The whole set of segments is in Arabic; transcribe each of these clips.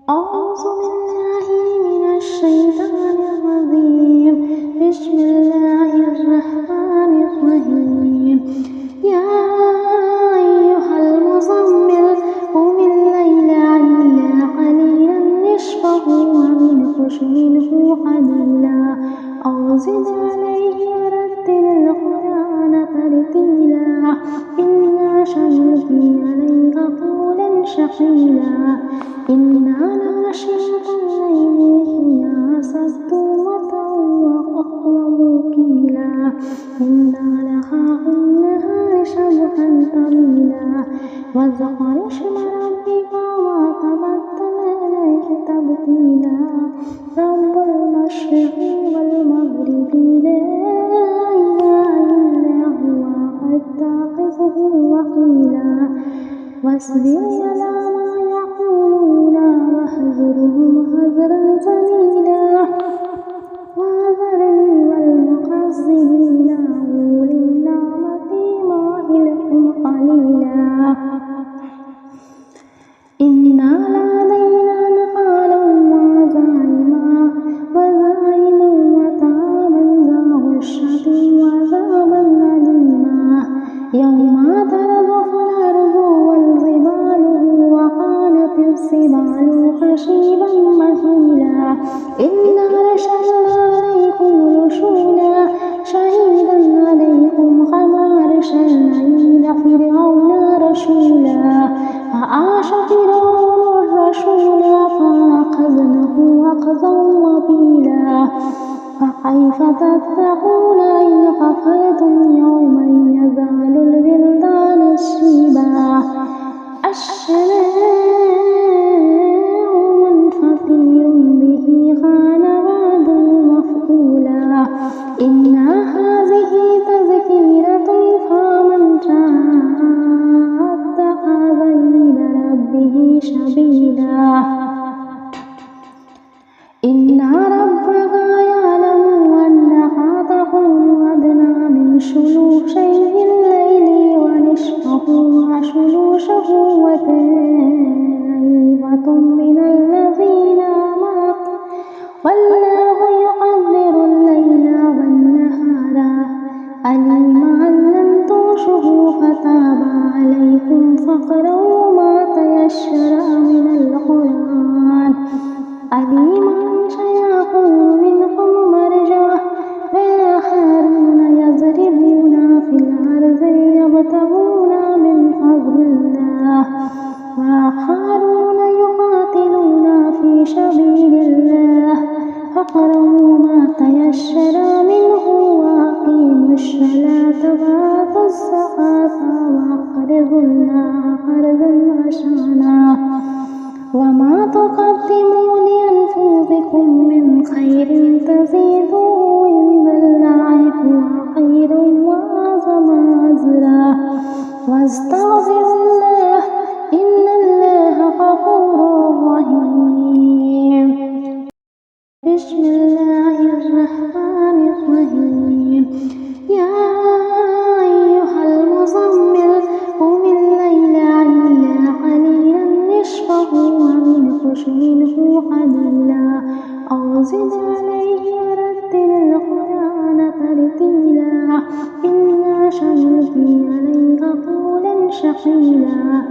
أعوذ بالله من الشيطان الرجيم. بسم الله الرحمن الرحيم. يا أيها المزمل قم الليل إلا قليلا نصفه وانقص منه قليلا أو زد عليه ورتل القرآن ترتيلا إنا سنلقي عليك قولا ثقيلا إنا ناشئة الليل هي أشد وطئا وأقوم قيلا إنا لها في النهار سبحا طويلا واذكر اسم ربك وتبتل إليه تبتيلا رب المشرق والمغرب لا إله إلا هو فاتخذه وكيلا واصبر على ما يقولون واهجرهم هجرا جميلا وذرني والمكذبين أولي النعمة مهلهم قليلا إنا لدينا نقالا وزائما وطعاما ذا غشة وعذابا أليما يوم ترجف الأرض والجبال وكانت الجبال كثيبا مهيلا إنا أرسلنا عليكم رسولا شهيدا عليكم كما أرسلنا إلى فرعون رسولا فعاش فرعون الرسول فأخذناه أخذا وبيلا فكيف تتقون إن كفرتم يوما يجعل الولدان شيبا السماء منفطر به كان وعده مفعولا إن هذه تذكرة فمن شاء اتخذ إلى ربه سبيلا إن ربك يعلم أنك تقوم أدنى من ثلثي الليل ونصفه وثلثه وطائفة من الذين معك والله يقدر الليل والنهار علم أن لن تحصوه فتاب عليكم فاقرؤوا ما تيسر من القرآن عليم سيكون منكم مرجع وآخرون يضربون في الأرض يبتغون من فضل الله وآخرون يقاتلون في سبيل الله فاقرؤوا ما تيسر منه وأقيموا الصلاة وآتوا الزكاة وأقرضوا الله قرضا حسنا وما تقدموا لأنفسكم من خير تجدوه عند الله هو خير وأعظم أجرا واستغفروا الله إن الله غفور رحيم. بسم الله الرحمن الرحيم. يا أيها المزمل قم الليل إلا قليلا نصفه وانقص منه قليلا أو زد عليه ورتل القرآن ترتيلا إنا سنلقي عليك قولا ثقيلا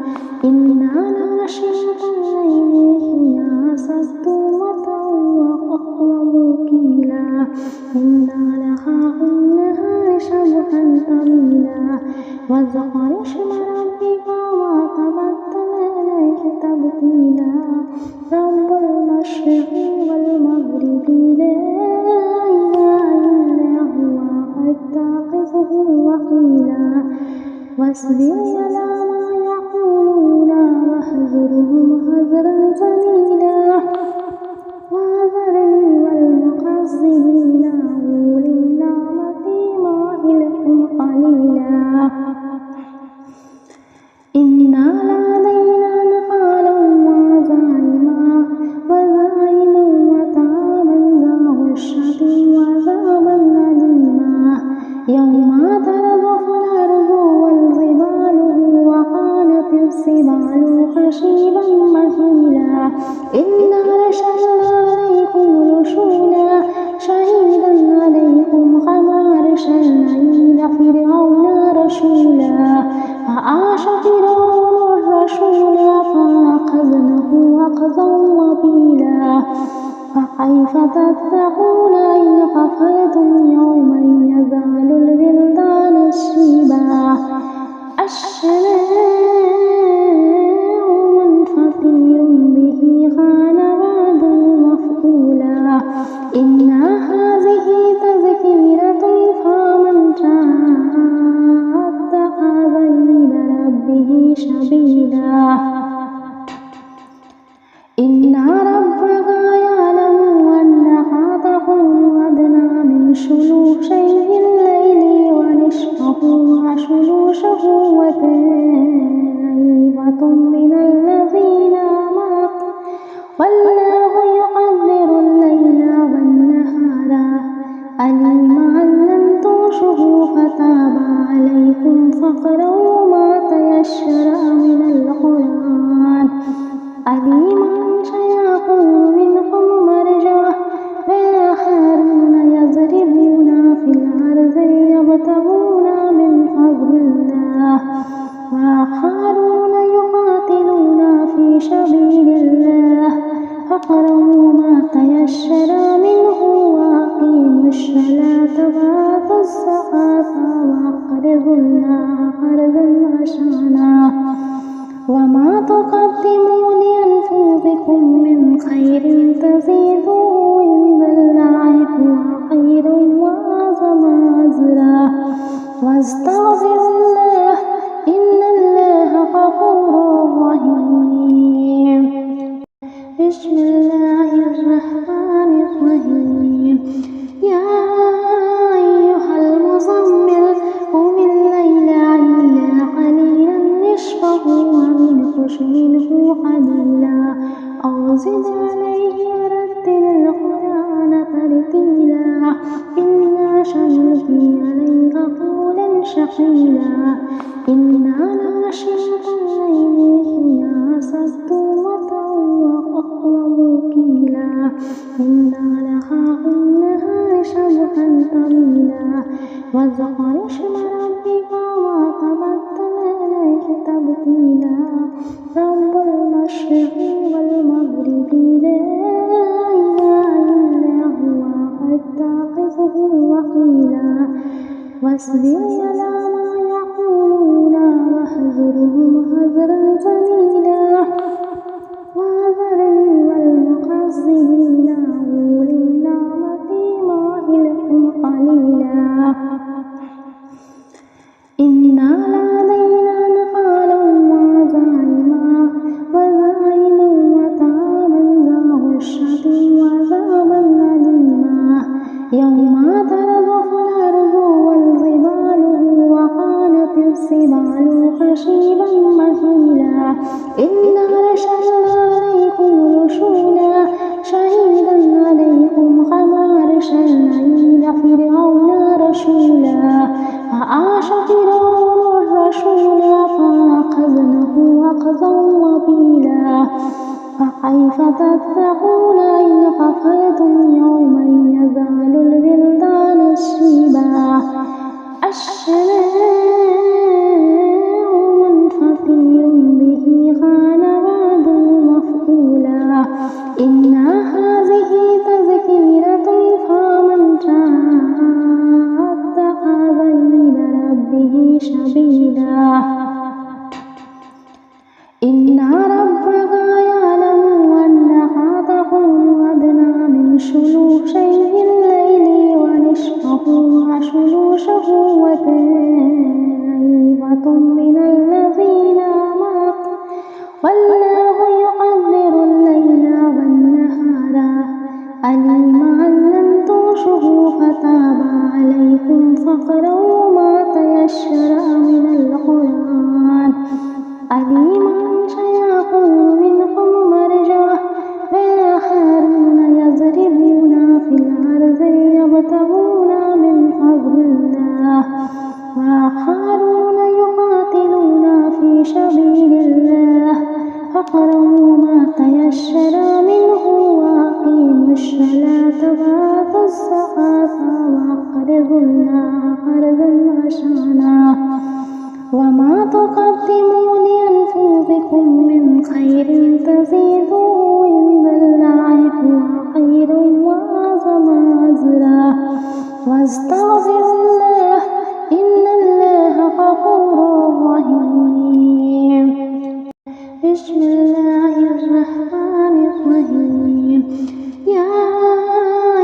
إنا ناشئة الليل هي أشد وطئا وأقوم قيلا إنا لها في النهار سبحا طويلا واذكر اسم ربك وتبتل إليه تبتيلا رب المشرق والمغرب لا إله إلا هو فاتخذه وكيلا واصبر على ما يقولون واهجرهم هجرا جميلا وذرني والمكذبين أولي النعمة مهلهم قليلا إنا لدينا نقالا وزائما وطعاما ذا غشة وعذابا أليما يوم ترجف الأرض والجبال أخذا وبيلا فكيف تتقون إن كفرتم يوما يجعل الولدان شيبا السماء منفطر به كان وعده مفعولا إن هذه تذكرة فمن شاء اتخذ إلى ربه سبيلا إن ربك يعلم أنك تقوم أدنى من ثلثي الليل ونصفه وثلثه وطائفة من الذين معك والله يقدر الليل والنهار علم أن لن تحصوه فتاب عليكم فاقرؤوا ما تيسر من القرآن علم سيكون منكم مرجع وآخرون يضربون في الأرض يبتغون من فضل الله وآخرون يقاتلون في سبيل الله فاقرؤوا ما تيسر منه وأقيموا الصلاة وآتوا الزكاة وأقرضوا الله قرضا حسنا وما تقدموا لأنفسكم من خير تجدوه عند الله هو خير وأعظم أجرا واستغفروا الله إن الله غفور رحيم بسم الله الرحمن الرحيم يا أيها المزمل قم الليل إلا قليلا نصفه وانقص منه قليلا أو زد عليه ورتل القرآن ترتيلا إنا سنلقي عليك قولا ثقيلا إنا ناشئة الليل هي أشد وطئا وأقوم قيلا إنا لها النهار سبحا طويلا واذكر اسم ربك وتبتل إليه تبتيلا رب المشرق والمغرب لا إله إلا هو فاتخذه وكيلا واصبر على ما يقولون واهجرهم هجرا جميلا وذرني والمكذبين أولي النعمة مهلكم قليلا إنا لدينا نقالا وزعيما وطعاما ذا غشة وعذابا أليما يوم ترجف الأرض والجبال وكانت الجبال كثيبا مهيلا إنا أرسلنا عليكم رسولا شهيدا عليكم كما أرسلنا إلى فرعون رسولا فعاش فرعون الرسول فأخذناه أخذا وبيلا فكيف تتقون إن كفرتم يوما يجعل الولدان شيبا السماء منفطر به كان وعده مفعولا إن هذه تذكرة فمن شاء اتخذ إلى ربه سبيلا إن ربك يعلم أنك تقوم أدنى من ثلثي الليل ونصفه وثلثه وطائفة من الذين معك والله يقدر الليل والنهار علم أن لن تحصوه فتاب عليكم فاقرؤوا ما تيسر من القرآن علم سيكون منكم مرجع وآخرون يضربون في الأرض يبتغون من فضل الله وآخرون يقاتلون في سبيل الله فاقرؤوا ما تيسر منه وأقيموا الصلاة وآتوا الزكاة وأقرضوا الله قرضا حسنا وما تقدموا لأنفسكم من خير تجدوه واستغفر الله إن الله غفور رحيم. بسم الله الرحمن الرحيم. يا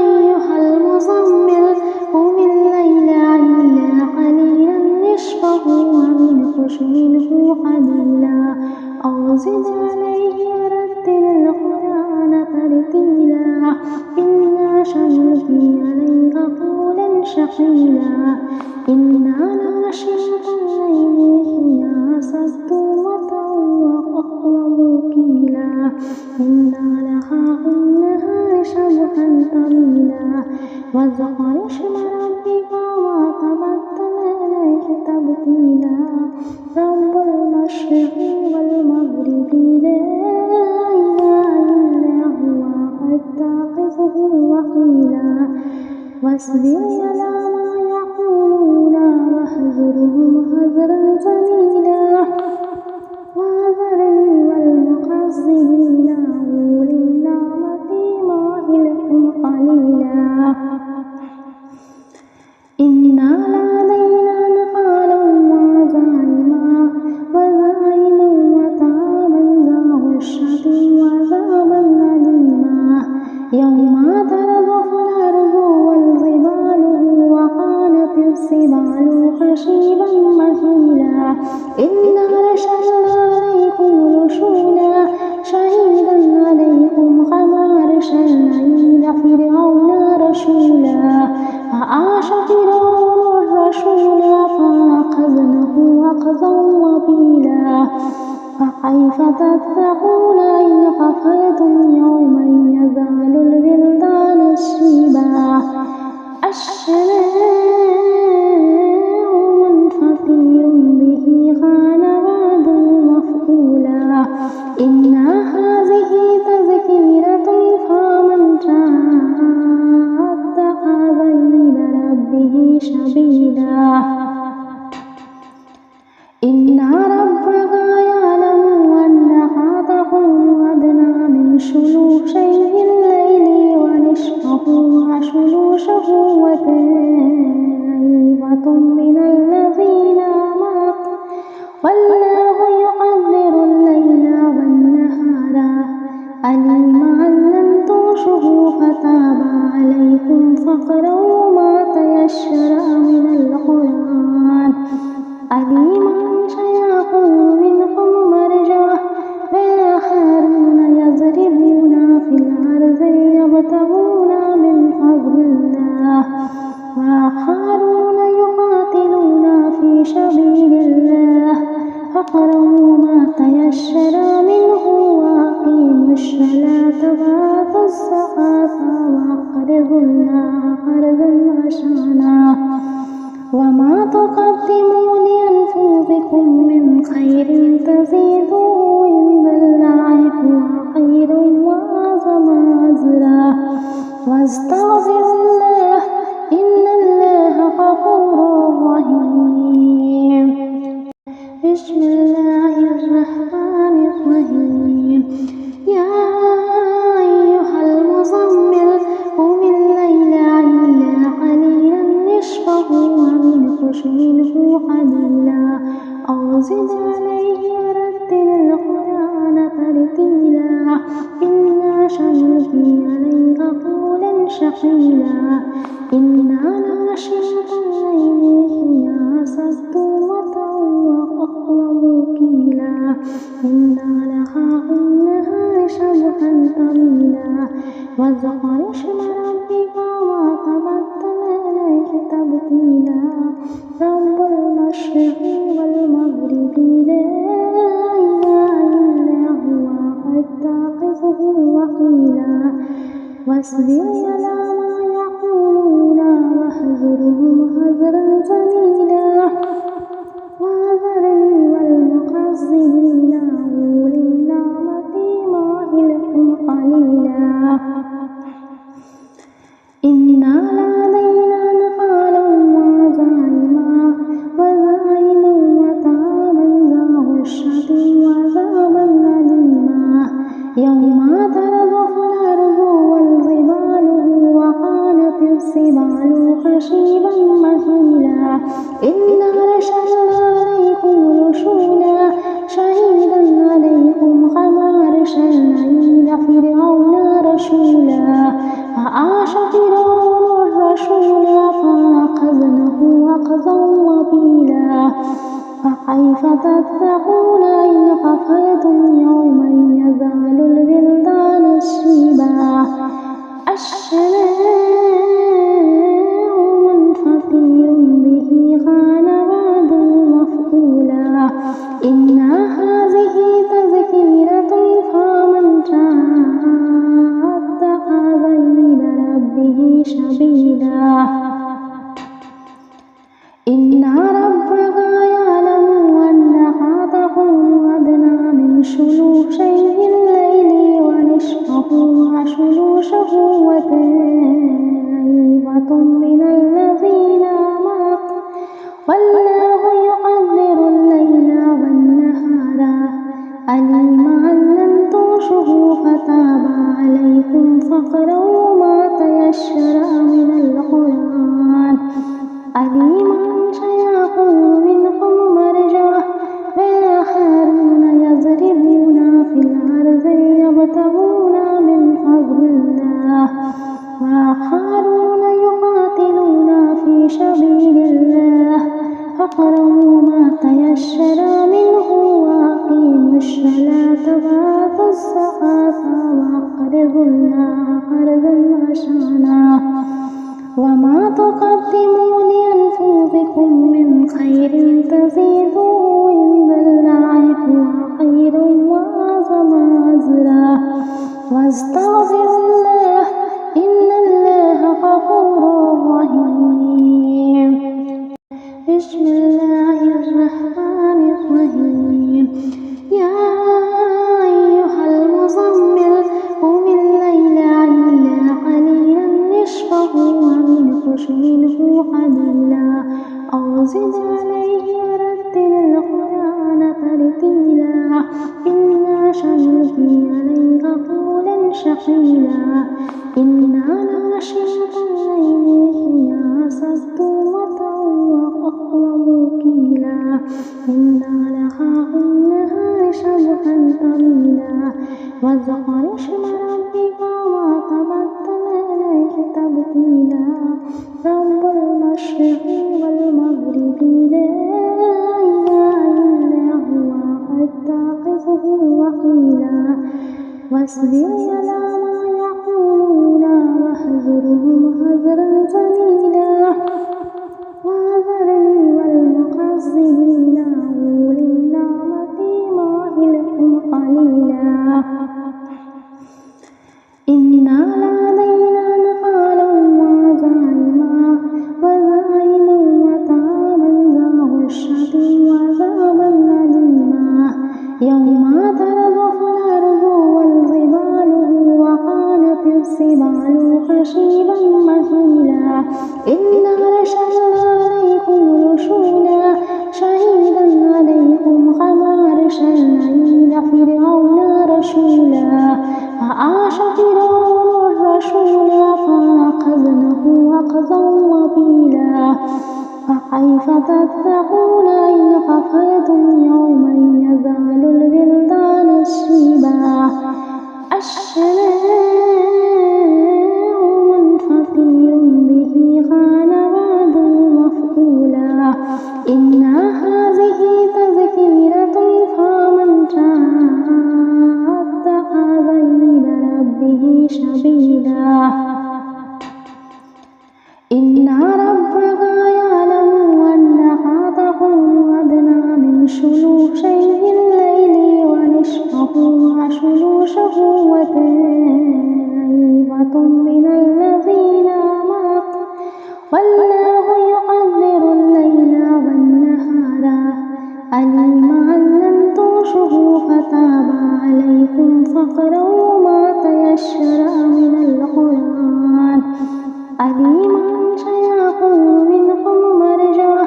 أيها المزمل قم الليل إلا قليلا نصفه وانقص منه قليلا أو زد عليه ورتل القرآن ترتيلا إنا سنلقي عليك قولا ثقيلا إن ناشئة الليل هي أشد وطئا وأقوم قيلا إن لها في النهار سبحا طويلا واذكر اسم ربك وتبتل إليه تبتيلا رب المشرق والمغرب لا إله إلا هو فاتخذه وكيلا واصبر على ما يقولون واهجرهم هجرا جميلا وذرني والمكذبين أولي النعمة مهلهم قليلا إن لدينا نقالا وزعيما وطعاما ذا غشة وعذابا أليما يوم ترجف الأرض والجبال وكانت الجبال كثيبا مهيلا إنا أرسلنا عليكم رسولا شهيدا عليكم كما أرسلنا إلى فرعون رسولا فعاش فرعون الرسول فأخذناه أخذا وبيلا فكيف تتقون إن كفرتم يوما يجعل الولدان شيبا السماء منفطر به كان وعده مفعولا إن هذه تذكرة فمن شاء اتخذ إلى ربه سبيلا إن ربك يعلم أنك تقوم أدنى من ثلثي الليل ونصفه وثلثه وطائفة من الذين معك والله يقدر الليل والنهار علم أن لن تحصوه فتاب عليكم فاقرؤوا ما تيسر من القرآن عليم سيكون منكم مرجع وآخرون يضربون في الأرض يبتغون من فضل الله وآخرون يقاتلون في سبيل الله فاقرؤوا ما تيسر منه وأقيموا الصلاة وآتوا الزكاة وأقرضوا الله قرضا حسنا وما تقدموا لأنفسكم من خير تجدوه عند الله هو خير وأعظم أجرا واستغفروا الله إن الله غفور رحيم. بسم الله الرحمن الرحيم. يا أيها المزمل قم الليل إلا قليلا نصفه وانقص منه قليلا أو زد عليه ورتل القرآن ترتيلا إنا سنلقي عليك قولا ثقيلا إن ناشئة الليل هي أشد وطئا وأقوم قيلا إن لها في النهار سبحا طويلا واذكر اسم ربك وتبتل إليه تبتيلا رب المشرق والمغرب لا إله إلا هو فاتخذه وكيلا واصبر على ما يقولون واهجرهم هجرا جميلا وذرني والمكذبين أولي النعمة مهلهم قليلا إن لدينا نقالا وزعيما وطعاما ذا غشة وعذابا أليما يوم ترجف الأرض والجبال وكانت السبال حشيبا مهيلا إنا أرسلنا عليكم رسولا شهيدا عليكم كما أرسلنا إلى فرعون رسولا فعاش فرعون الرسول فأخذناه أخذا وبيلا فكيف تتقون إن كفرتم يوما يجعل الولدان شيبا السماء منفطر به كان وعده مفعولا إن هذه تذكرة فمن شاء اتخذ إلى ربه سبيلا إن ربك يعلم أنك تقوم أدنى من ثلثي الليل ونصفه وثلثه وطائفة من الذين معك والله يقدر الليل والنهار علم أن لن تحصوه فتاب عليكم فاقرؤوا ما تيسر من القرآن عليم سيكون منكم مرجع وآخرون يضربون في الأرض يبتغون من فضل الله وآخرون يقاتلون في سبيل الله فاقرؤوا ما تيسر منه وأقيموا الصلاة وآتوا الزكاة وأقرضوا الله قرضا حسنا وما تقدموا لأنفسكم من خير تجدوه عند الله هو خيرا وأعظم أجرا واستغفروا الله إن الله غفور رحيم بسم الله الرحمن الرحيم يا أيها المزمل قم الليل إلا قليلا نصفه وانقص منه قليلا أو زد عليه ورتل القرآن ترتيلا إنا سنلقي عليك قولا ثقيلا إن ناشئة الليل هي أشد وطئا وأقوم قيلا إن لها في النهار سبحا طويلا واذكر اسم ربك وتبتل إليه تبتيلا رب المشرق والمغرب لا إله إلا هو فاتخذه وكيلا واصبر على ما يقولون واهجرهم هجرا جميلا وذرني والمكذبين أولي النعمة مهلهم قليلا إنا لدينا نقالا وزعيما وطعاما ذا غصة وعذابا أليما يوم ترجف الأرض والجبال وكانت الجبال حصيبا مهيلا إنا أرسلنا عليكم رسولا شهيدا عليكم كما أرسلنا إلى فرعون رسولا فعاش فرعون الرسول فأخذناه أخذا وبيلا فكيف تتقون إن كفرتم يوما يجعل الولدان شيبا السماء منفطر به كان وعده مفعولا إن هذه تذكرة فمن شاء اتخذ إلى ربه سبيلا إن ربك يعلم أنك تقوم أدنى من ثلثي الليل ونصفه وثلثه وطائفة من الذين معك والله يقدر الليل والنهار علم أن لن تحصوه فتاب عليكم فاقرؤوا ما تيسر من القرآن عليم سيكون منكم مرجع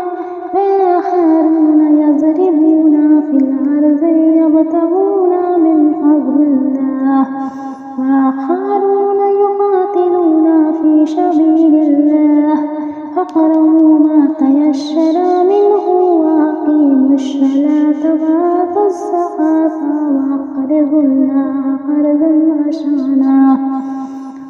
وآخرون يضربون في الأرض يبتغون من فضل الله وآخرون يقاتلون في سبيل الله فاقرأوا ما تيسر منه وأقيموا الصلاة وآتوا الزكاة وأقرضوا الله قرضا حسنا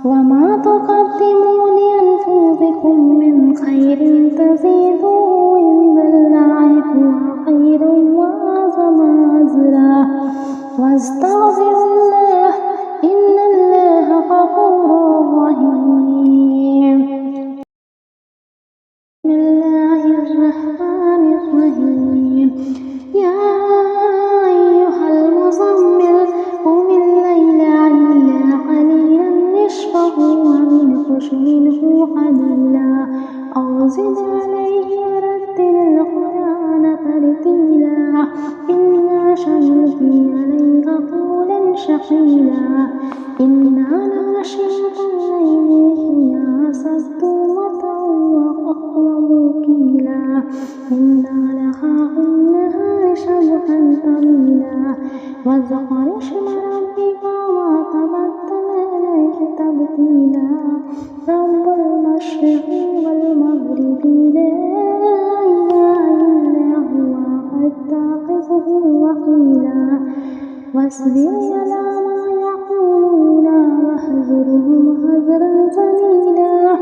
وما تقدموا لأنفسكم من خير تجدوه عند الله هو خير وأعظم أجرا واستغفروا الله إن الله غفور رحيم. بسم الله الرحمن الرحيم. يا أيها المزمل قم الليل إلا قليلا نصفه وانقص منه قليلا أو زد عليه ورتل القرآن ترتيلا إنا سنلقي عليك قولا ثقيلا إن ناشئة الليل هي أشد وطئا وأقوم قيلا إن لها في النهار سبحا طويلا واذكر اسم ربك وتبتل إليه تبتيلا رب المشرق والمغرب لا إله إلا هو فاتخذه وكيلا واصبر على ما يقولون واهجرهم هجرا جميلا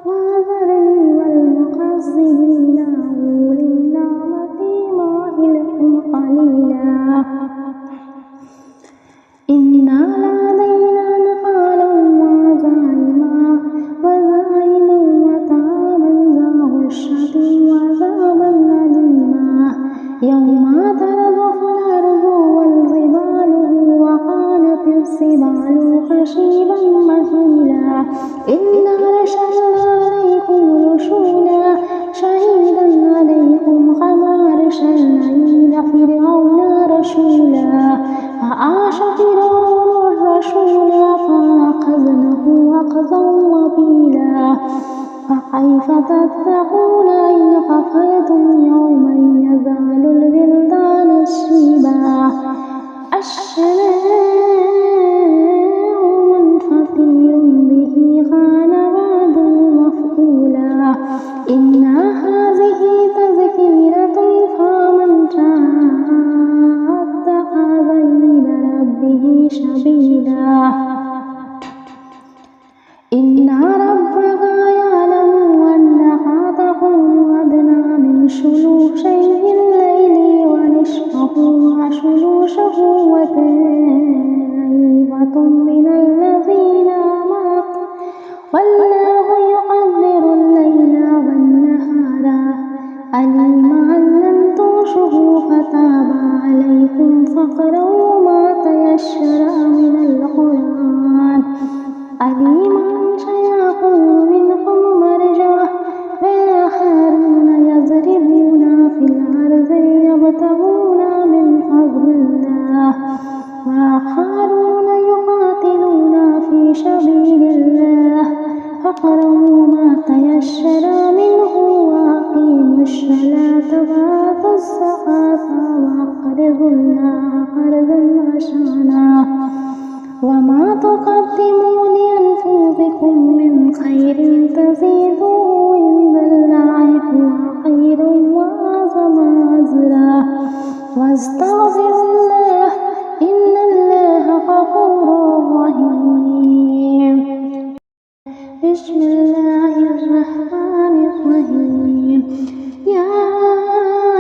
وذرني والمكذبين أولي النعمة مهلهم قليلا إنا لدينا نقالا وزعيما وطعاما ذا غشة وعذابا أليما يوم ترجف الأرض والجبال وكانت الجبال حصيدا مهيلا إنا أرسلنا عليكم رسولا شهيدا عليكم كما أرسلنا إلى فرعون رسولا فعاش فرعون الرسول فأخذناه أخذا وبيلا فكيف تتقون إن كفرتم يوما يجعل الولدان شيبا السماء منفطر به كان وعده مفعولا إن هذه تذكرة فمن شاء اتخذ إلى ربه سبيلا إن ربك يعلم أنك تقوم أدنى من ثلثي الليل ونصفه وثلثه وطائفة من الذين معك والله يقدر الليل والنهار علم أن لن تحصوه فتاب عليكم فاقرؤوا ما تيسر من القرآن عليم سيكون منكم مرجع وآخرون يضربون في الأرض يبتغون من فضل الله وآخرون يقاتلون في سبيل الله فاقرؤوا ما تيسر منه وأقيموا الصلاة وآتوا الزكاة وأقرضوا الله قرضا حسنا وما تقدموا لأنفسكم من خير تجدوه عند الله هو خير وأعظم أجرا واستغفروا الله إن الله غفور رحيم. بسم الله الرحمن الرحيم. يا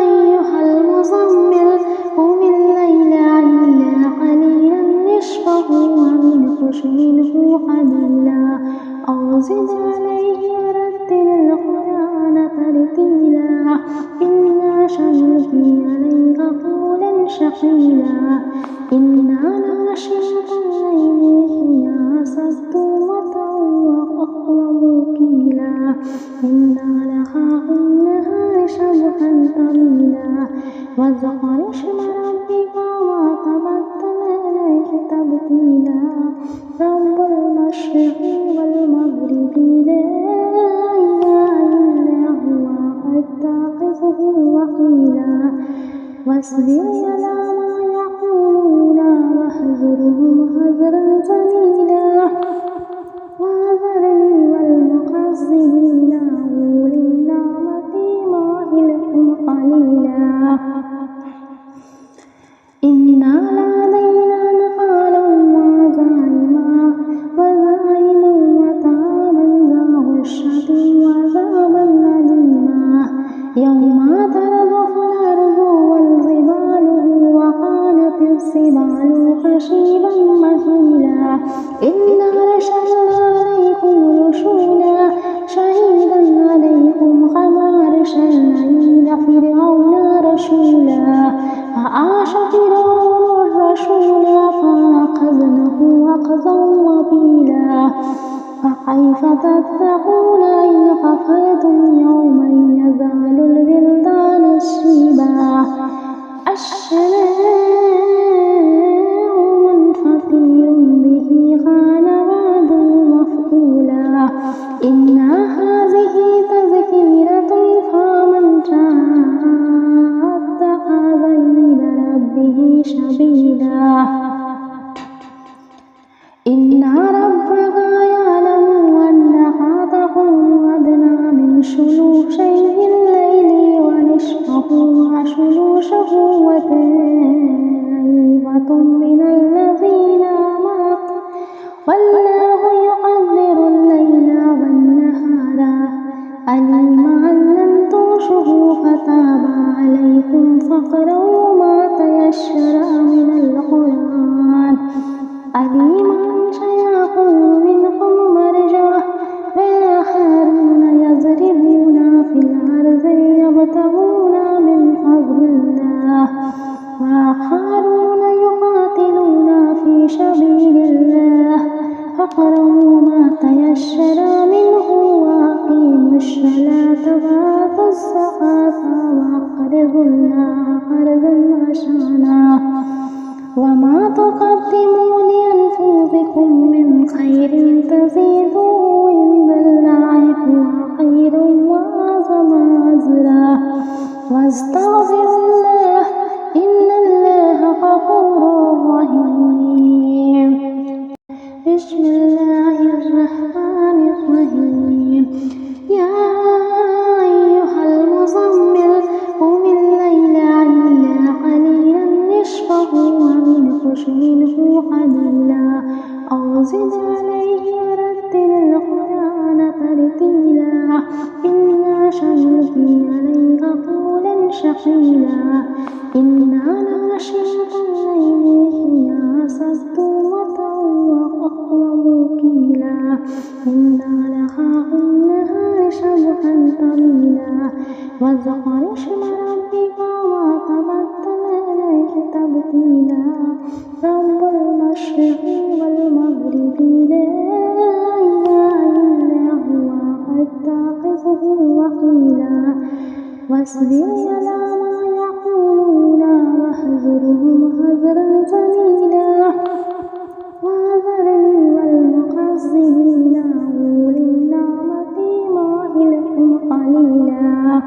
أيها المزمل قم الليل إلا قليلا نصفه وانقص منه قليلا أو زد عليه ورتل القرآن ترتيلا إنا سنلقي عليك قولا ثقيلا إن ناشئة الليل هي أشد وطئا وأقوم قيلا إن لها في النهار سبحا طويلا واذكر اسم ربك وتبتل إليه تبتيلا رب المشرق والمغرب لا إله إلا هو فاتخذه وكيلا واصبر على ما يقولون واهجرهم هجرا جميلا وذرني والمكذبين وبيلا فكيف تتقون إن كفرتم يوما يجعل الولدان شيبا السماء منفطر به كان وعده مفعولا إن هذه تذكرة فمن شاء اتخذ إلى ربه سبيلا إن ربك يعلم أنك تقوم أدنى من ثلثي الليل ونصفه وثلثه وطائفة من الذين معك والله يقدر الليل والنهار علم أن لن تحصوه فتاب عليكم فاقرؤوا ما تيسر من القرآن عليم سيكون منكم مرجع وآخرون يضربون في الأرض يبتغون من فضل الله وآخرون يقاتلون في سبيل الله فاقرؤوا ما تيسر منه وأقيموا الصلاة وآتوا الزكاة وأقرضوا الله قرضا حسنا وما تقدموا لأنفسكم من خير تجدوه عند الله هو خير وأعظم أجرا واستغفروا الله إن الله غفور رحيم بسم الله الرحمن الرحيم يا أيها المزمل قم الليل إلا قليلا نصفه وانقص منه قليلا أو زد عليه ورتل القرآن ترتيلا إنا سنلقي عليك قولا ثقيلا إنا ناشئة الليل هي أشد وطئا وأقوم قيلا إنا لها في النهار سبحا طويلا واذكر اسم ربك وتبتل إليه تبتيلا رب المشرق والمغرب لا إله إلا هو فاتخذه وكيلا واصبر على ما يقولون واهجرهم هجرا جميلا وذرني والمكذبين أولي النعمة مهلكم قليلا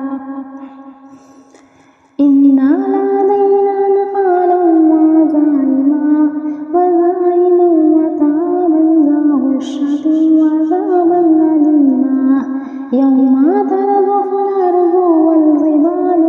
إنا لدينا نقالا وزعيما وطعاما ذا غشة وعذابا أليما يوم ترجف الأرض والجبال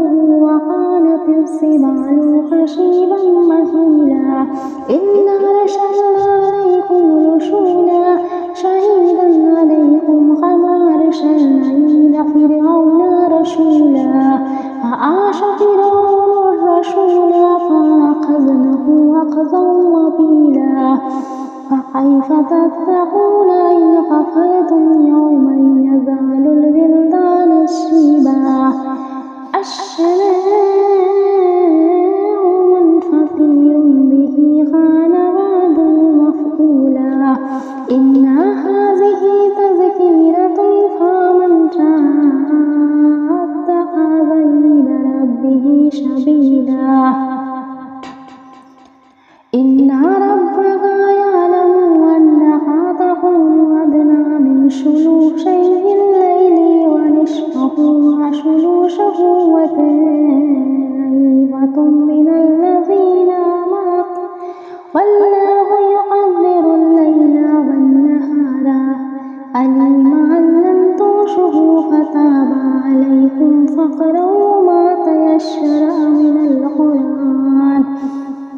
وكانت الجبال كثيبا مهيلا إنا أرسلنا عليكم رسولا شهيدا عليكم كما أرسلنا إلى فرعون رسولا فعاش فرعون الرسول فأخذناه أخذا وبيلا فكيف تتقون إن كفرتم يوما يجعل الولدان شيبا السماء منفطر به كان وعده مفعولا إن هذه تذكرة فمن شاء اتخذ إلى ربه سبيلا إن ربك يعلم أنك تقوم أدنى من ثلثي الليل ونصفه وثلثه وطائفة من الذين معك والله يقدر الليل والنهار علم أن لن تحصوه فتاب عليكم فاقرؤوا ما تيسر من القرآن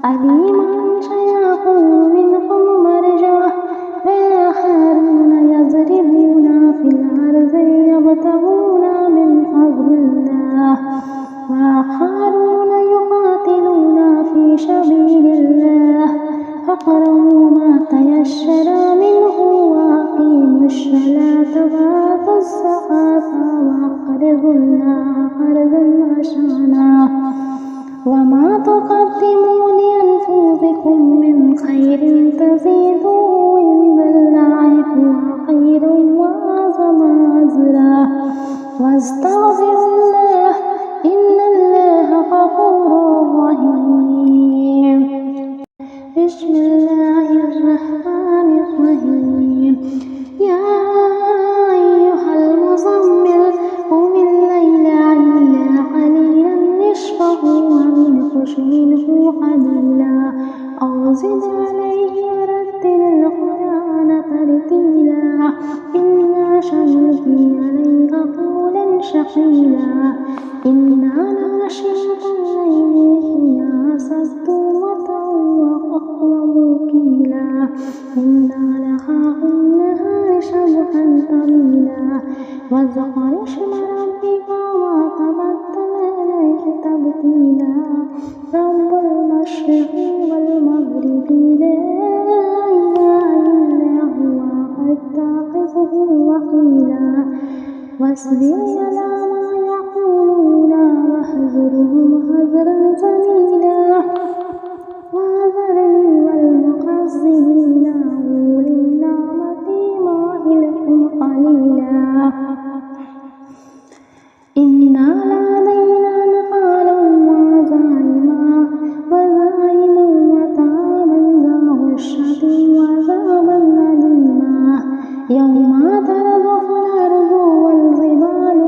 عليم سيكون منكم مرجع وآخرون يضربون في الأرض يبتغون من فضل الله وآخرون يقاتلون في سبيل الله فاقرؤوا ما تيسر منه وأقيموا الصلاة وآتوا الزكاة وأقرضوا الله قرضا حسنا وما تقدموا لأنفسكم من خير تزيدوا إن الله هو خير وأعظم أجرا واستغفروا الله إن الله غفور رحيم. بسم الله الرحمن الرحيم. يا أيها المزمل قم الليل إلا قليلا نصفه وانقص منه قليلا أو زد عليه ورتل القرآن ترتيلا إنا سنلقي عليك قولا ثقيلا إن ناشئة الليل هي أشد وطئا وأقوم قيلا إن لها في النهار سبحا طويلا واذكر اسم ربك وتبتل إليه تبتيلا رب المشرق والمغرب لا إله إلا هو فاتخذه وكيلا واصبر على ما يقولون واهجرهم هجرا جميلا وذرني والمكذبين أولي النعمة مهلهم قليلا إنا لدينا نقالا وزعيما وطعاما ذا غشة وعذابا أليما يوم ترجف الأرض والجبال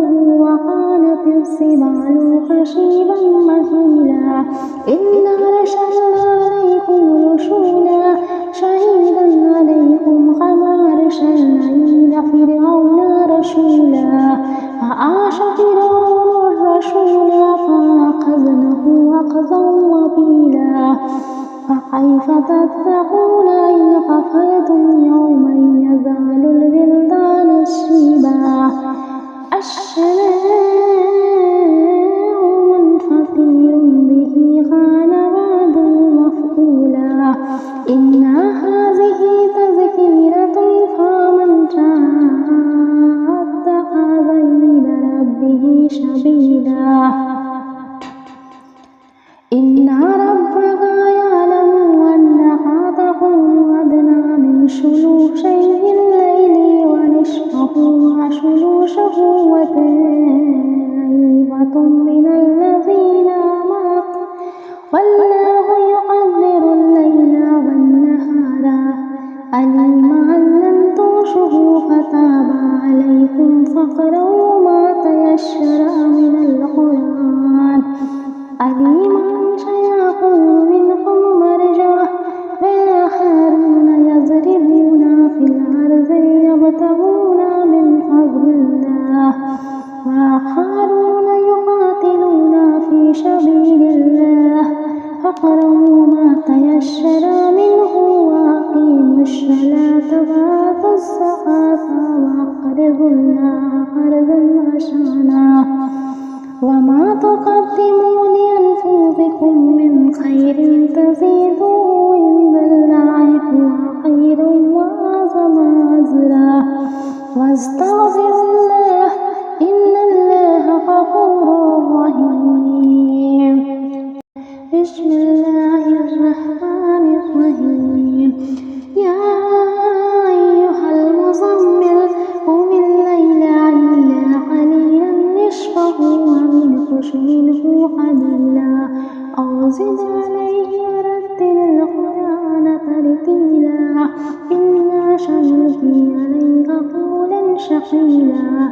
وكانت الجبال كثيبا مهيلا إنا أرسلنا عليكم رسولا شهيدا عليكم كما أرسلنا إلى فرعون رسولا فعاش فرعون الرسول فأخذناه أخذا وبيلا فكيف تتقون إن كفرتم يوما يجعل الولدان شيبا السماء منفطر به كان وعده مفعولا إن هذه تذكرة فمن شاء اتخذ إلى ربه سبيلا إن ربك يعلم أنك تقوم أدنى من ثلثي الليل ونصفه وثلثه وطائفة من الذين معك والله يقدر الليل والنهار علم أن لن تحصوه فتاب عليكم فاقرؤوا ما تيسر من القرآن عليم سيكون منكم مرجع وآخرون يضربون في الأرض يبتغون من فضل الله وآخرون يقاتلون في سبيل الله فاقرؤوا ما تيسر منه وأقيموا الصلاة وآتوا الزكاة وأقرضوا الله قرضا حسنا وما تقدموا لأنفسكم من خير تزيدوا إن الله هو خير وأعظم أجرا واستغفروا الله إن الله غفور رحيم. بسم الله الرحمن الرحيم. يا أيها المزمل قم الليل إلا قليلا نصفه وانقص منه قليلا أو زد عليه ورتل القرآن ترتيلا إنا سنلقي عليك قولا ثقيلا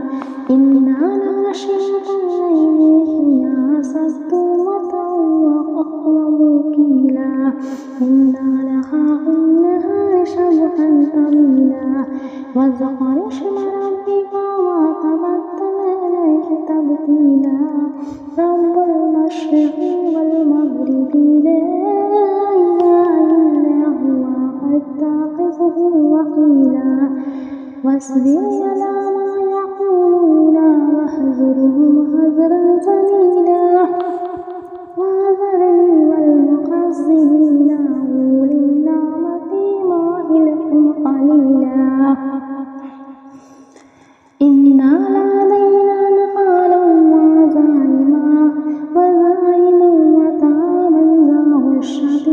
إن ناشئة الليل هي أشد وطئا وأقوم قيلا إن لها في النهار سبحا طويلا واذكر اسم ربك وتبتل إليه تبتيلا رب المشرق والمغرب لا إله إلا هو فاتخذه وكيلا واصبر على ما يقولون واهجرهم هجرا جميلا وذرني والمكذبين أولي النعمة مهلهم قليلا إنا لدينا نقالا وزعيما وطعاما ذا غشة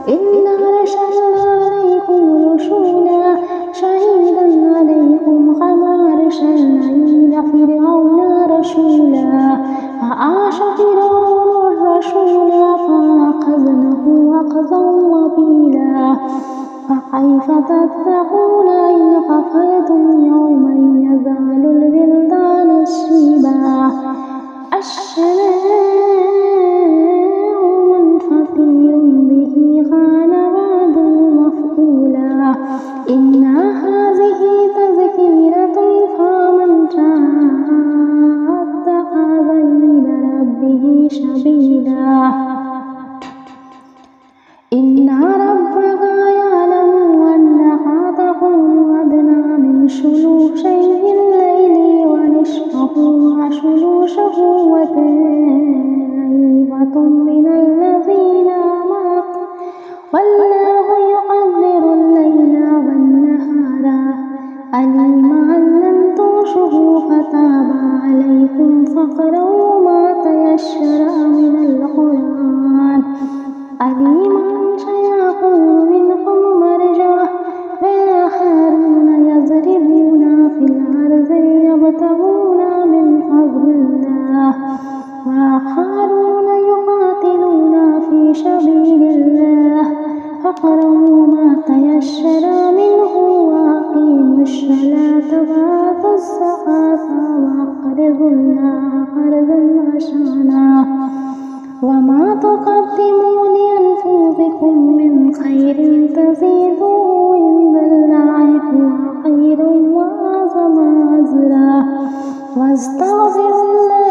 إنا أرسلنا عليكم رسولا شهيدا عليكم كما أرسلنا إلى فرعون رسولا فعاش فرعون الرسول فأخذناه أخذا وبيلا فكيف تتقون إن كفرتم يوما يجعل الولدان شيبا السماء منفطر به كان وعده مفعولا إن هذه تذكرة فمن شاء اتخذ إلى ربه سبيلا إن ربك يعلم أنك تقوم أدنى من ثلثي الليل ونصفه وثلثه وطائفة من الذين معك والله يقدر الليل والنهار علم أن لن تحصوه فتاب عليكم فاقرؤوا ما تيسر من القرآن علم سيكون منكم مرجع وآخرون يضربون في الأرض يبتغون من فضل الله وآخرون يقاتلون في سبيل الله فاقرؤوا ما تيسر منه وأقيموا الصلاة وآتوا الزكاة وأقرضوا الله قرضا حسنا وما تقدموا لأنفسكم من خير تجدوه عند الله هو خيرا وأعظم أجرا واستغفروا الله